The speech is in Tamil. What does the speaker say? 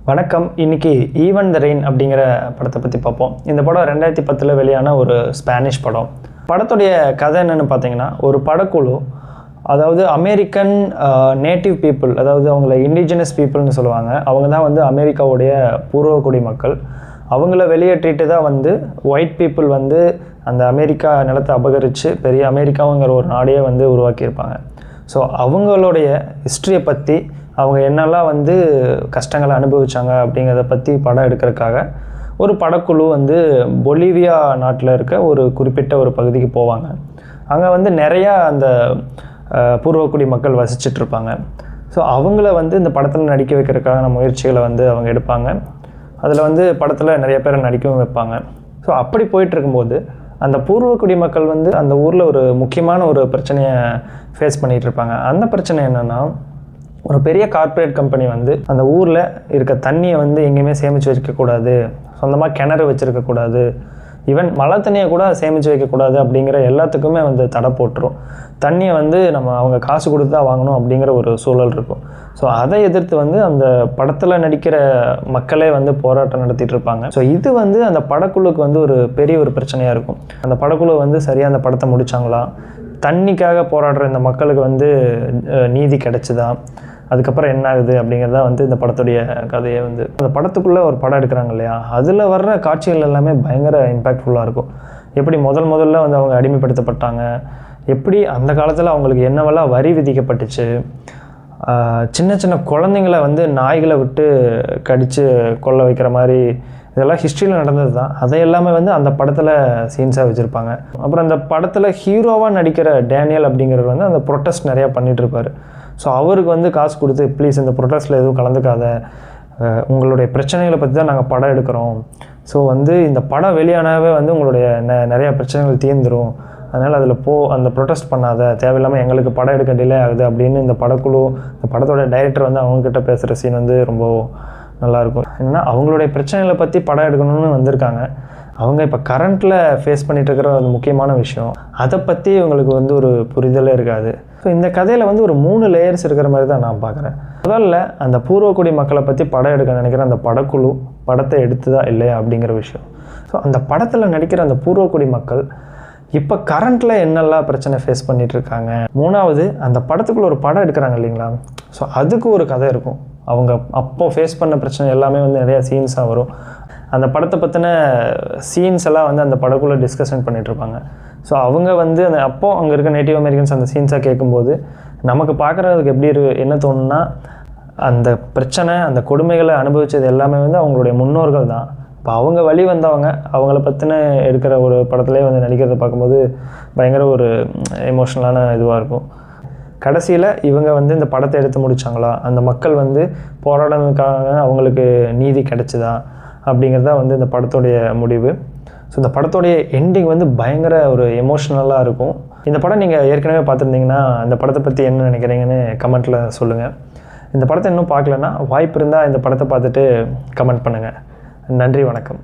வணக்கம். இன்னைக்கு ஈவன் த ரெயின் அப்படிங்கிற படத்தை பற்றி பார்ப்போம். இந்த படம் 2010 வெளியான ஒரு ஸ்பானிஷ் படம். படத்துடைய கதை என்னென்னு பார்த்தீங்கன்னா, ஒரு படக்குழு, அதாவது அமெரிக்கன் நேட்டிவ் பீப்புள், அதாவது அவங்கள இண்டிஜினஸ் பீப்புள்னு சொல்லுவாங்க. அவங்க தான் வந்து அமெரிக்காவுடைய பூர்வகுடி மக்கள். அவங்கள வெளியேற்றிட்டு தான் வந்து ஒயிட் பீப்புள் வந்து அந்த அமெரிக்கா நிலத்தை அபகரித்து பெரிய அமெரிக்காவுங்கிற ஒரு நாடையே வந்து உருவாக்கியிருப்பாங்க. ஸோ அவங்களுடைய ஹிஸ்ட்ரியை பற்றி, அவங்க என்னெல்லாம் வந்து கஷ்டங்களை அனுபவித்தாங்க அப்படிங்கிறத பற்றி படம் எடுக்கிறதுக்காக ஒரு படக்குழு வந்து பொலிவியா நாட்டில் இருக்க ஒரு குறிப்பிட்ட ஒரு பகுதிக்கு போவாங்க. அங்கே வந்து நிறையா அந்த பூர்வக்குடி மக்கள் வசிச்சிட்ருப்பாங்க. ஸோ அவங்கள வந்து இந்த படத்தில் நடிக்க வைக்கிறதுக்கான முயற்சிகளை வந்து அவங்க எடுப்பாங்க. அதில் வந்து படத்தில் நிறைய பேரை நடிக்கவும் வைப்பாங்க. ஸோ அப்படி போயிட்டுருக்கும்போது அந்த பூர்வக்குடி மக்கள் வந்து அந்த ஊரில் ஒரு முக்கியமான ஒரு பிரச்சனையை ஃபேஸ் பண்ணிகிட்டு இருப்பாங்க. அந்த பிரச்சனை என்னென்னா, ஒரு பெரிய கார்ப்பரேட் கம்பெனி வந்து அந்த ஊரில் இருக்க தண்ணியை வந்து எங்கேயுமே சேமித்து வைக்கக்கூடாது, சொந்தமாக கிணறு வச்சுருக்கக்கூடாது, ஈவன் மழை தண்ணியை கூட சேமித்து வைக்கக்கூடாது அப்படிங்கிற எல்லாத்துக்குமே வந்து தடை போட்டுரும். தண்ணியை வந்து அவங்க காசு கொடுத்து தான் வாங்கணும் அப்படிங்கிற ஒரு சூழல் இருக்கும். ஸோ அதை எதிர்த்து வந்து அந்த படத்தில் நடிக்கிற மக்களே வந்து போராட்டம் நடத்திட்டு இருப்பாங்க. ஸோ இது வந்து அந்த படக்குழுக்கு வந்து ஒரு பெரிய ஒரு பிரச்சனையாக இருக்கும். அந்த படக்குழு வந்து சரியாக அந்த படத்தை முடித்தாங்களா, தண்ணிக்காக போராடுற இந்த மக்களுக்கு வந்து நீதி கிடைச்சிதா, அதுக்கப்புறம் என்ன ஆகுது அப்படிங்கிறதா வந்து இந்த படத்துடைய கதையை வந்து. அந்த படத்துக்குள்ளே ஒரு படம் எடுக்கிறாங்க இல்லையா, அதில் வர்ற காட்சிகள் எல்லாமே பயங்கர இம்பேக்ட்ஃபுல்லாக இருக்கும். எப்படி முதல்ல வந்து அவங்க அடிமைப்படுத்தப்பட்டாங்க, எப்படி அந்த காலத்தில் அவங்களுக்கு என்னவெல்லாம் வரி விதிக்கப்பட்டுச்சு, சின்ன சின்ன குழந்தைங்கள வந்து நாய்களை விட்டு கடித்து கொல்ல வைக்கிற மாதிரி, இதெல்லாம் ஹிஸ்ட்ரியில் நடந்தது தான். அதை எல்லாமே வந்து அந்த படத்தில் சீன்ஸாக வச்சுருப்பாங்க. அப்புறம் அந்த படத்தில் ஹீரோவாக நடிக்கிற டேனியல் அப்படிங்கிறவர் வந்து அந்த ப்ரொட்டஸ்ட் நிறையா பண்ணிகிட்ருப்பார். ஸோ அவருக்கு வந்து காசு கொடுத்து, ப்ளீஸ் இந்த ப்ரொட்டஸ்ட்டில் எதுவும் கலந்துக்காத, உங்களுடைய பிரச்சனைகளை பற்றி தான் நாங்கள் படம் எடுக்கிறோம், ஸோ வந்து இந்த படம் வெளியானாவே வந்து உங்களுடைய நிறையா பிரச்சனைகள் தீர்ந்துடும், அதனால் அதில் அந்த ப்ரொட்டஸ்ட் பண்ணாத, தேவையில்லாமல் எங்களுக்கு படம் எடுக்க டிலே ஆகுது அப்படின்னு இந்த படக்குழு, இந்த படத்தோட டைரக்டர் வந்து அவங்கக்கிட்ட பேசுகிற சீன் வந்து ரொம்ப நல்லாயிருக்கும். ஏன்னா அவங்களுடைய பிரச்சனைகளை பற்றி படம் எடுக்கணும்னு வந்திருக்காங்க. அவங்க இப்போ கரண்ட்டில் ஃபேஸ் பண்ணிகிட்டு இருக்கிற ஒரு முக்கியமான விஷயம், அதை பற்றி இவங்களுக்கு வந்து ஒரு புரிதலே இருக்காது. ஸோ இந்த கதையில் வந்து ஒரு 3 லேயர்ஸ் இருக்கிற மாதிரி தான் நான் பார்க்குறேன். முதல்ல அந்த பூர்வக்குடி மக்களை பற்றி படம் எடுக்க நினைக்கிற அந்த படக்குழு படத்தை எடுத்துதா இல்லையா அப்படிங்கிற விஷயம். ஸோ அந்த படத்தில் நடிக்கிற அந்த பூர்வக்குடி மக்கள் இப்போ கரண்ட்டில் என்னெல்லாம் பிரச்சனை ஃபேஸ் பண்ணிகிட்டு இருக்காங்க. 3வது, அந்த படத்துக்குள்ளே ஒரு படம் எடுக்கிறாங்க இல்லைங்களா, ஸோ அதுக்கு ஒரு கதை இருக்கும். அவங்க அப்போது ஃபேஸ் பண்ண பிரச்சனை எல்லாமே வந்து நிறையா சீன்ஸாக வரும். அந்த படத்தை பற்றின சீன்ஸ் எல்லாம் வந்து அந்த படக்குள்ளே டிஸ்கஷன் பண்ணிகிட்ருப்பாங்க. ஸோ அவங்க வந்து அந்த அப்போது அங்கே இருக்க நேட்டிவ் அமெரிக்கன்ஸ் அந்த சீன்ஸாக கேட்கும்போது நமக்கு பார்க்குறதுக்கு எப்படி என்ன தோணுன்னா, அந்த பிரச்சனை, அந்த கொடுமைகளை அனுபவித்தது எல்லாமே வந்து அவங்களுடைய முன்னோர்கள் தான். இப்போ அவங்க வழி வந்தவங்க, அவங்கள பற்றின எடுக்கிற ஒரு படத்துலேயே வந்து நடிக்கிறத பார்க்கும்போது பயங்கர ஒரு எமோஷ்னலான இதுவாக இருக்கும். கடைசியில் இவங்க வந்து இந்த படத்தை எடுத்து முடித்தாங்களா, அந்த மக்கள் வந்து போராடுறதுக்காக அவங்களுக்கு நீதி கிடைச்சிதா அப்படிங்கிறதா வந்து இந்த படத்துடைய முடிவு. ஸோ இந்த படத்துடைய எண்டிங் வந்து பயங்கர ஒரு எமோஷ்னலாக இருக்கும். இந்த படம் நீங்கள் ஏற்கனவே பார்த்துருந்தீங்கன்னா இந்த படத்தை பற்றி என்ன நினைக்கிறீங்கன்னு கமெண்ட்டில் சொல்லுங்கள். இந்த படத்தை இன்னும் பார்க்கலன்னா வாய்ப்பு இருந்தால் இந்த படத்தை பார்த்துட்டு கமெண்ட் பண்ணுங்கள். நன்றி, வணக்கம்.